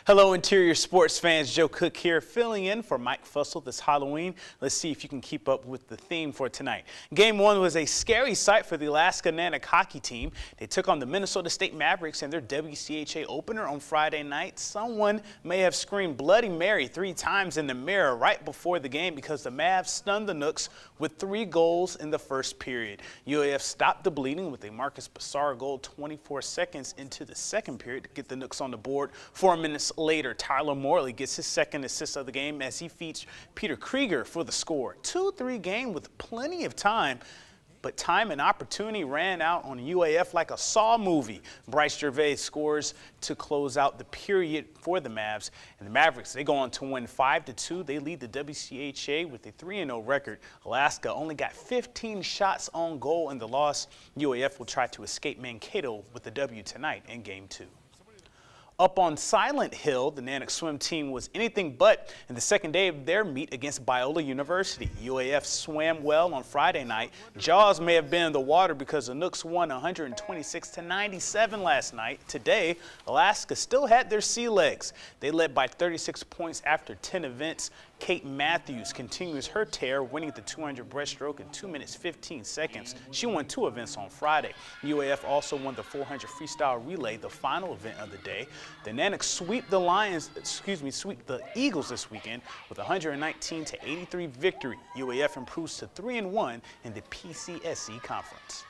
Hello, Interior sports fans. Joe Cook here, filling in for Mike Fussell this Halloween. Let's see if you can keep up with the theme for tonight. Game one was a scary sight for the Alaska Nanook hockey team. They took on the Minnesota State Mavericks in their WCHA opener on Friday night. Someone may have screamed Bloody Mary 3 times in the mirror right before the game because the Mavs stunned the Nooks with 3 goals in the first period. UAF stopped the bleeding with a Marcus Bassar goal 24 seconds into the second period to get the Nooks on the board. 4 minutes later, Tyler Morley gets his second assist of the game as he feeds Peter Krieger for the score. 2-3 game with plenty of time, but time and opportunity ran out on UAF like a Saw movie. Bryce Gervais scores to close out the period for the Mavs. And the Mavericks, they go on to win 5-2. They lead the WCHA with a 3-0 record. Alaska only got 15 shots on goal in the loss. UAF will try to escape Mankato with the W tonight in Game 2. Up on Silent Hill, the Nanook swim team was anything but in the second day of their meet against Biola University. UAF swam well on Friday night. Jaws may have been in the water because the Nooks won 126-97 last night. Today, Alaska still had their sea legs. They led by 36 points after 10 events. Kate Matthews continues her tear, winning the 200 breaststroke in 2 minutes 15 seconds. She won 2 events on Friday. UAF also won the 400 freestyle relay, the final event of the day. The Nanook sweep the Eagles this weekend with a 119-83 victory. UAF improves to 3-1 in the PCSE conference.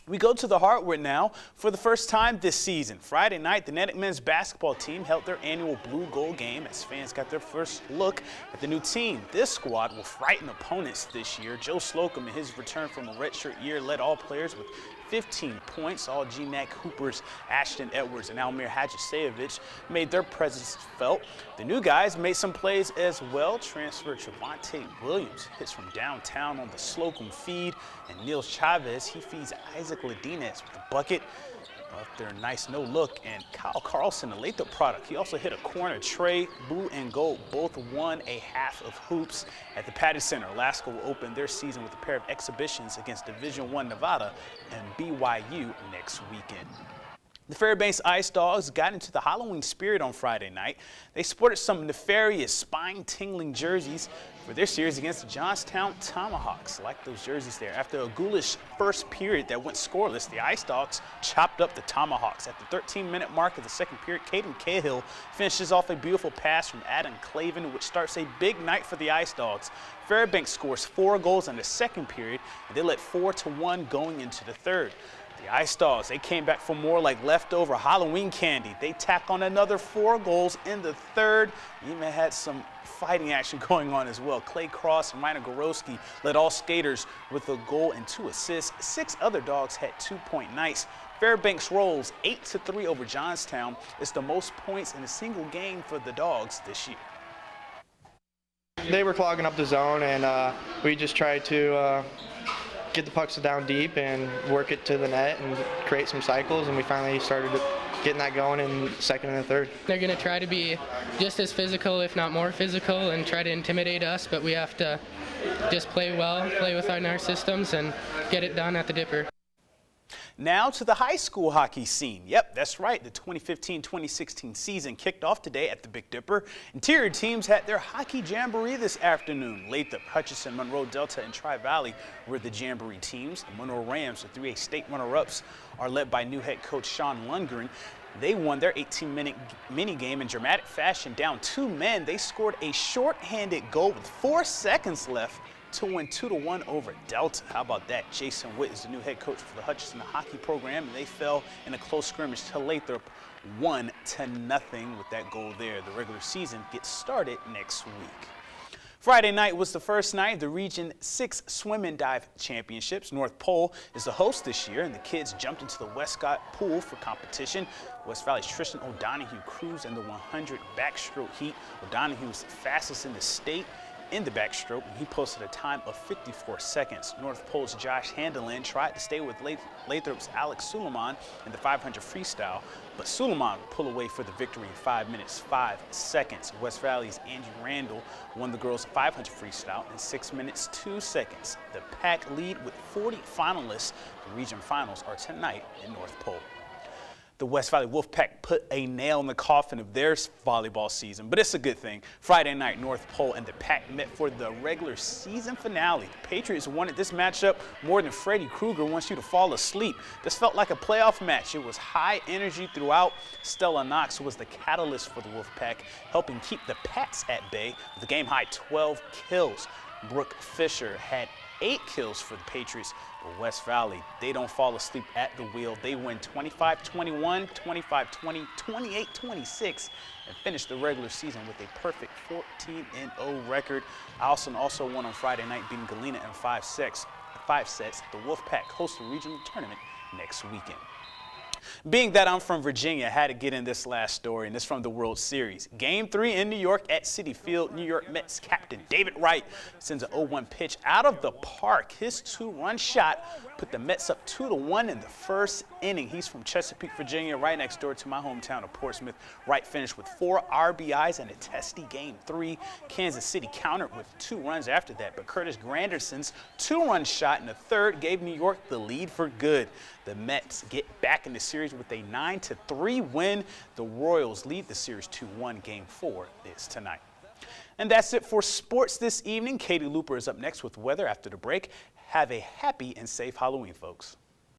We go to the hardwood now for the first time this season. Friday night, the Nanook men's basketball team held their annual blue-gold game as fans got their first look at the new team. This squad will frighten opponents this year. Joe Slocum, in his return from a redshirt year, led all players with 15 points. All GNAC Hoopers Ashton Edwards and Almir Hadjisevich made their presence felt. The new guys made some plays as well. Transfer Javante Williams hits from downtown on the Slocum feed, and Neil Chavez, he feeds Isaac Ladinez with a bucket. Up there, nice no look, and Kyle Carlson, a Lathrop product. He also hit a corner tray. Blue and gold both won a half of hoops at the Patty Center. Alaska will open their season with a pair of exhibitions against Division I Nevada and BYU next weekend. The Fairbanks Ice Dogs got into the Halloween spirit on Friday night. They sported some nefarious, spine-tingling jerseys for their series against the Johnstown Tomahawks. Like those jerseys there. After a ghoulish first period that went scoreless, the Ice Dogs chopped up the Tomahawks. At the 13-minute mark of the second period, Caden Cahill finishes off a beautiful pass from Adam Clavin, which starts a big night for the Ice Dogs. Fairbanks scores 4 goals in the second period, and they led 4-1 going into the third. The Ice Dogs, they came back for more like leftover Halloween candy. They tack on another 4 goals in the third. Even had some fighting action going on as well. Clay Cross and Rainer Gorowski led all skaters with a goal and 2 assists. 6 other Dogs had 2-point nights. Fairbanks rolls 8-3 over Johnstown. It's the most points in a single game for the Dogs this year. They were clogging up the zone, and we just tried to get the pucks down deep and work it to the net and create some cycles, and we finally started getting that going in second and the third. They're going to try to be just as physical, if not more physical, and try to intimidate us, but we have to just play well, play within our systems, and get it done at the Dipper. Now to the high school hockey scene. Yep, that's right. The 2015-2016 season kicked off today at the Big Dipper. Interior teams had their hockey jamboree this afternoon. Lathrop, Hutchinson, Monroe Delta, and Tri-Valley were the jamboree teams. The Monroe Rams, the 3A state runner-ups, are led by new head coach Sean Lundgren. They won their 18-minute mini game in dramatic fashion. Down 2 men, they scored a short-handed goal with 4 seconds left to win 2-1 over Delta. How about that? Jason Witt is the new head coach for the Hutchinson hockey program, and they fell in a close scrimmage to Lathrop 1-0 with that goal there. The regular season gets started next week. Friday night was the first night of the Region 6 Swim and Dive Championships. North Pole is the host this year, and the kids jumped into the Westcott pool for competition. West Valley's Tristan O'Donohue cruised in the 100 backstroke heat. O'Donohue was the fastest in the state in the backstroke, and he posted a time of 54 seconds. North Pole's Josh Handelin tried to stay with Lathrop's Alex Suleiman in the 500 freestyle, but Suleiman would pull away for the victory in 5 minutes 5 seconds. West Valley's Angie Randall won the girls' 500 freestyle in 6 minutes 2 seconds. The pack lead with 40 finalists. The region finals are tonight in North Pole. The West Valley Wolfpack put a nail in the coffin of their volleyball season, but it's a good thing. Friday night, North Pole and the Pack met for the regular season finale. The Patriots wanted this matchup more than Freddy Krueger wants you to fall asleep. This felt like a playoff match. It was high energy throughout. Stella Knox was the catalyst for the Wolfpack, helping keep the Pats at bay with a game-high 12 kills. Brooke Fisher had 8 kills for the Patriots. But West Valley, they don't fall asleep at the wheel. They win 25-21, 25-20, 28-26, and finish the regular season with a perfect 14-0 record. Allison also won on Friday night, beating Galena in 5 sets. The Wolfpack hosts the regional tournament next weekend. Being that I'm from Virginia, I had to get in this last story, and it's from the World Series. Game 3 in New York at Citi Field. New York Mets captain David Wright sends an 0-1 pitch out of the park. His 2-run shot put the Mets up 2-1 in the first inning. He's from Chesapeake, Virginia, right next door to my hometown of Portsmouth. Wright finished with 4 RBIs and a testy Game 3. Kansas City countered with 2 runs after that, but Curtis Granderson's 2-run shot in the third gave New York the lead for good. The Mets get back in the series with a 9-3 win. The Royals lead the series 2-1. Game 4 is tonight. And that's it for sports this evening. Katie Looper is up next with weather after the break. Have a happy and safe Halloween, folks.